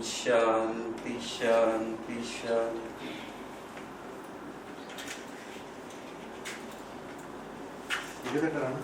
शांति शांति शांति। इधर कराना।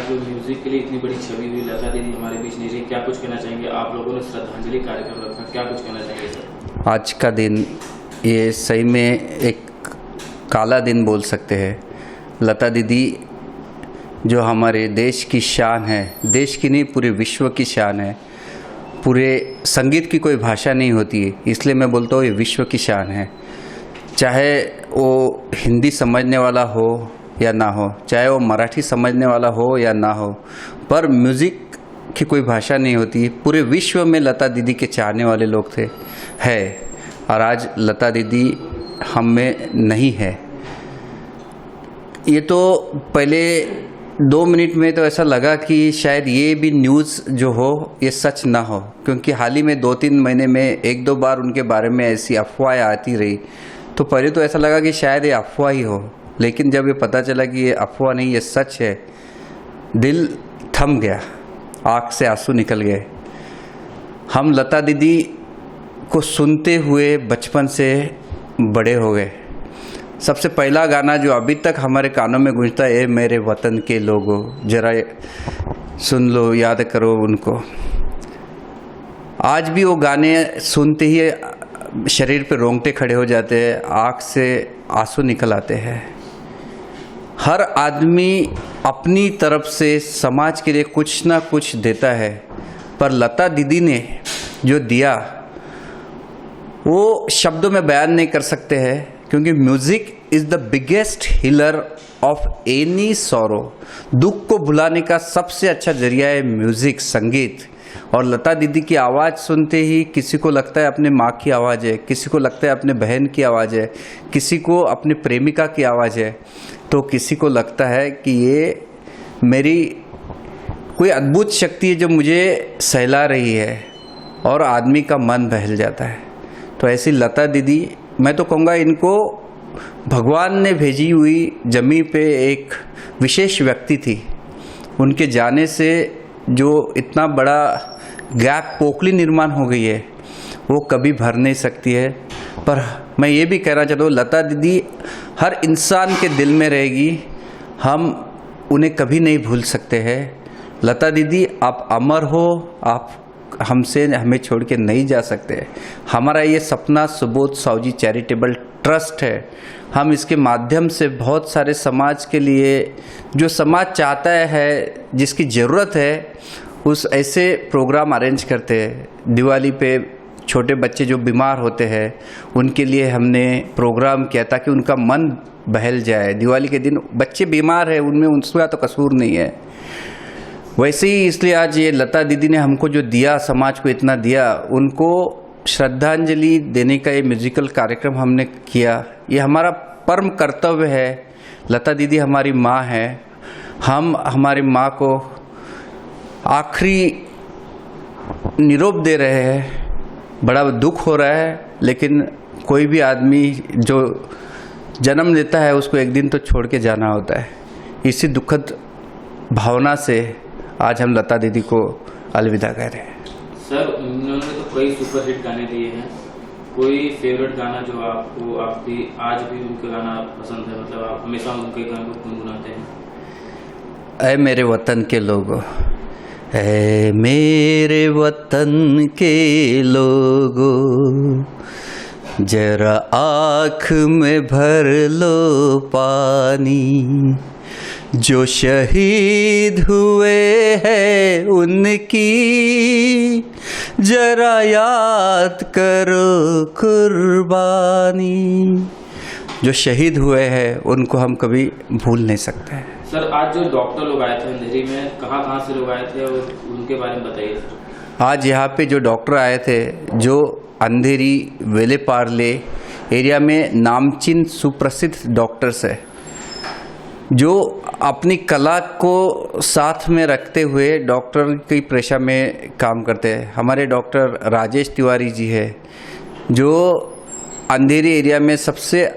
म्यूजिक के लिए इतनी बड़ी छवि हुई लता दीदी हमारे बीच नहीं रही, क्या कुछ कहना चाहेंगे? आप लोगों ने श्रद्धांजलि कार्यक्रम रखा, क्या कुछ कहना चाहेंगे सर? आज का दिन ये सही में एक काला दिन बोल सकते हैं। लता दीदी जो हमारे देश की शान है, देश की नहीं पूरे विश्व की शान है। पूरे संगीत की कोई भाषा नहीं होती है, इसलिए मैं बोलता हूँ ये विश्व की शान है। चाहे वो हिंदी समझने वाला हो या ना हो, चाहे वो मराठी समझने वाला हो या ना हो, पर म्यूज़िक की कोई भाषा नहीं होती। पूरे विश्व में लता दीदी के चाहने वाले लोग थे है, और आज लता दीदी हम में नहीं है। ये तो पहले 2 मिनट में तो ऐसा लगा कि शायद ये भी न्यूज़ जो हो ये सच ना हो, क्योंकि हाल ही में 2-3 महीने में 1-2 बार उनके बारे में ऐसी अफवाहें आती रही। तो पहले तो ऐसा लगा कि शायद ये अफवाह ही हो, लेकिन जब ये पता चला कि ये अफवाह नहीं, ये सच है, दिल थम गया, आँख से आंसू निकल गए। हम लता दीदी को सुनते हुए बचपन से बड़े हो गए। सबसे पहला गाना जो अभी तक हमारे कानों में गूंजता है, ए मेरे वतन के लोगों, जरा सुन लो, याद करो उनको। आज भी वो गाने सुनते ही शरीर पे रोंगटे खड़े हो जाते हैं, आँख से आंसू निकल आते हैं। हर आदमी अपनी तरफ से समाज के लिए कुछ ना कुछ देता है, पर लता दीदी ने जो दिया वो शब्दों में बयान नहीं कर सकते हैं, क्योंकि music is the biggest healer of any sorrow. दुख को भुलाने का सबसे अच्छा जरिया है म्यूज़िक, संगीत। और लता दीदी की आवाज़ सुनते ही किसी को लगता है अपने माँ की आवाज़ है, किसी को लगता है अपने बहन की आवाज़ है, किसी को अपने प्रेमिका की आवाज़ है, तो किसी को लगता है कि ये मेरी कोई अद्भुत शक्ति है जो मुझे सहला रही है, और आदमी का मन बहल जाता है। तो ऐसी लता दीदी, मैं तो कहूँगा इनको भगवान ने भेजी हुई जमी पे एक विशेष व्यक्ति थी। उनके जाने से जो इतना बड़ा गैप पोकली निर्माण हो गई है वो कभी भर नहीं सकती है। पर मैं ये भी कहना चाहता हूँ, लता दीदी हर इंसान के दिल में रहेगी, हम उन्हें कभी नहीं भूल सकते हैं। लता दीदी आप अमर हो, आप हमसे हमें छोड़ के नहीं जा सकते। हमारा ये सपना सुबोध साहू चैरिटेबल ट्रस्ट है। हम इसके माध्यम से बहुत सारे समाज के लिए, जो समाज चाहता है, जिसकी ज़रूरत है, उस ऐसे प्रोग्राम अरेंज करते हैं। दिवाली पे छोटे बच्चे जो बीमार होते हैं उनके लिए हमने प्रोग्राम किया ताकि उनका मन बहल जाए। दिवाली के दिन बच्चे बीमार हैं, उनमें उनका तो कसूर नहीं है। वैसे ही इसलिए आज ये लता दीदी ने हमको जो दिया, समाज को इतना दिया, उनको श्रद्धांजलि देने का ये म्यूजिकल कार्यक्रम हमने किया। ये हमारा परम कर्तव्य है। लता दीदी हमारी माँ है। हम हमारी माँ को आखिरी निरोप दे रहे हैं। बड़ा दुख हो रहा है, लेकिन कोई भी आदमी जो जन्म लेता है उसको एक दिन तो छोड़ के जाना होता है। इसी दुखद भावना से आज हम लता दीदी को अलविदा कह रहे हैं। सर, उन्होंने तो कई सुपरहिट गाने दिए हैं, कोई फेवरेट गाना जो आपको आज भी उनके गाना पसंद है, मतलब आप हमेशा उनके गानों को गुनगुनाते हैं? ऐ मेरे वतन के लोगों, ऐ मेरे वतन के लोगों, जरा आँख में भर लो पानी, जो शहीद हुए हैं उनकी जरा याद करो कुर्बानी। जो शहीद हुए हैं उनको हम कभी भूल नहीं सकते हैं। सर, आज जो डॉक्टर लोग आए थे अंधेरी में, कहाँ से लोग आए थे और उनके बारे में बताइए सर। आज यहाँ पे जो डॉक्टर आए थे, जो अंधेरी वेले पार्ले एरिया में नामचीन सुप्रसिद्ध डॉक्टर्स है, जो अपनी कला को साथ में रखते हुए डॉक्टर की पेशा में काम करते हैं। हमारे डॉक्टर राजेश तिवारी जी है, जो अंधेरी एरिया में सबसे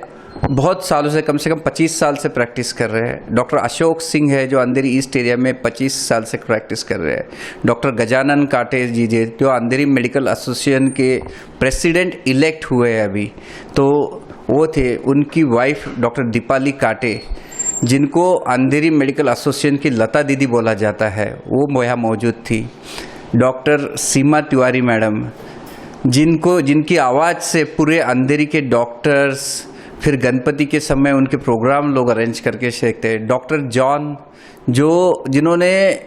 बहुत सालों से, कम 25 साल से प्रैक्टिस कर रहे हैं। डॉक्टर अशोक सिंह है, जो अंधेरी ईस्ट एरिया में 25 साल से प्रैक्टिस कर रहे हैं। डॉक्टर गजानन काटे जी जो अंधेरी मेडिकल एसोसिएशन के प्रेसिडेंट इलेक्ट हुए हैं अभी, तो वो थे। उनकी वाइफ डॉक्टर दीपाली काटे, जिनको अंधेरी मेडिकल एसोसिएशन की लता दीदी बोला जाता है, वो यहाँ मौजूद थी। डॉक्टर सीमा तिवारी मैडम, जिनकी आवाज़ से पूरे अंधेरी के डॉक्टर्स, फिर गणपति के समय उनके प्रोग्राम लोग अरेंज करके सीखते हैं। डॉक्टर जॉन, जिन्होंने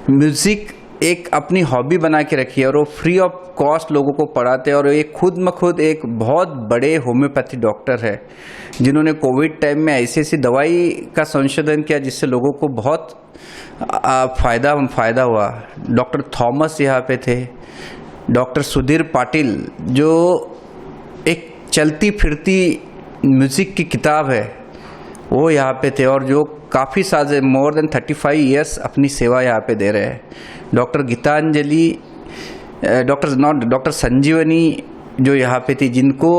म्यूज़िक एक अपनी हॉबी बना के रखी है और वो फ्री ऑफ कॉस्ट लोगों को पढ़ाते हैं, और ये खुद म खुद एक बहुत बड़े होम्योपैथी डॉक्टर है, जिन्होंने कोविड टाइम में ऐसी दवाई का संशोधन किया जिससे लोगों को बहुत फ़ायदा हुआ। डॉक्टर थॉमस यहाँ पे थे। डॉक्टर सुधीर पाटिल, जो एक चलती फिरती म्यूज़िक की किताब है, वो यहाँ पे थे, और जो काफ़ी साल से मोर देन 35 ईयर्स अपनी सेवा यहाँ पे दे रहे हैं। डॉक्टर गीतांजलि, डॉक्टर संजीवनी जो यहाँ पे थी, जिनको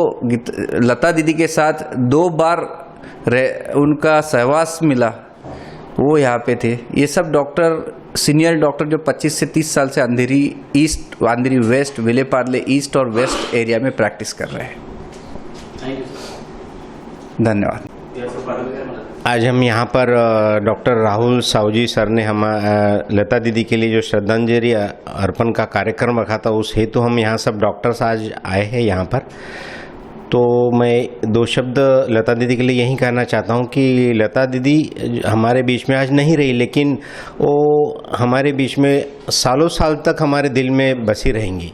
लता दीदी के साथ 2 बार उनका सहवास मिला, वो यहाँ पे थे। ये सब डॉक्टर, सीनियर डॉक्टर जो 25 से 30 साल से अंधेरी ईस्ट, अंधेरी वेस्ट, विले पार्ले ईस्ट और वेस्ट एरिया में प्रैक्टिस कर रहे हैं। Thank you sir. धन्यवाद। आज हम यहाँ पर डॉक्टर राहुल साहू जी सर ने हम लता दीदी के लिए जो श्रद्धांजलि अर्पण का कार्यक्रम रखा था, उस हेतु हम यहाँ सब डॉक्टर्स आज आए हैं यहाँ पर। तो मैं 2 शब्द लता दीदी के लिए यही कहना चाहता हूँ कि लता दीदी हमारे बीच में आज नहीं रही, लेकिन वो हमारे बीच में सालों साल तक हमारे दिल में बसी रहेंगी,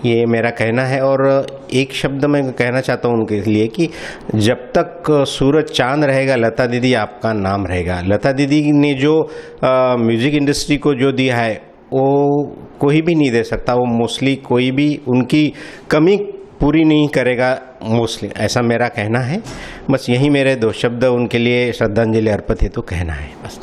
ये मेरा कहना है। और एक शब्द मैं कहना चाहता हूँ उनके लिए कि जब तक सूरज चांद रहेगा, लता दीदी आपका नाम रहेगा। लता दीदी ने जो म्यूज़िक इंडस्ट्री को जो दिया है, वो कोई भी नहीं दे सकता। वो मोस्टली कोई भी उनकी कमी पूरी नहीं करेगा मोस्टली, ऐसा मेरा कहना है। बस यही मेरे 2 शब्द उनके लिए श्रद्धांजलि अर्पित हेतु कहना है, बस।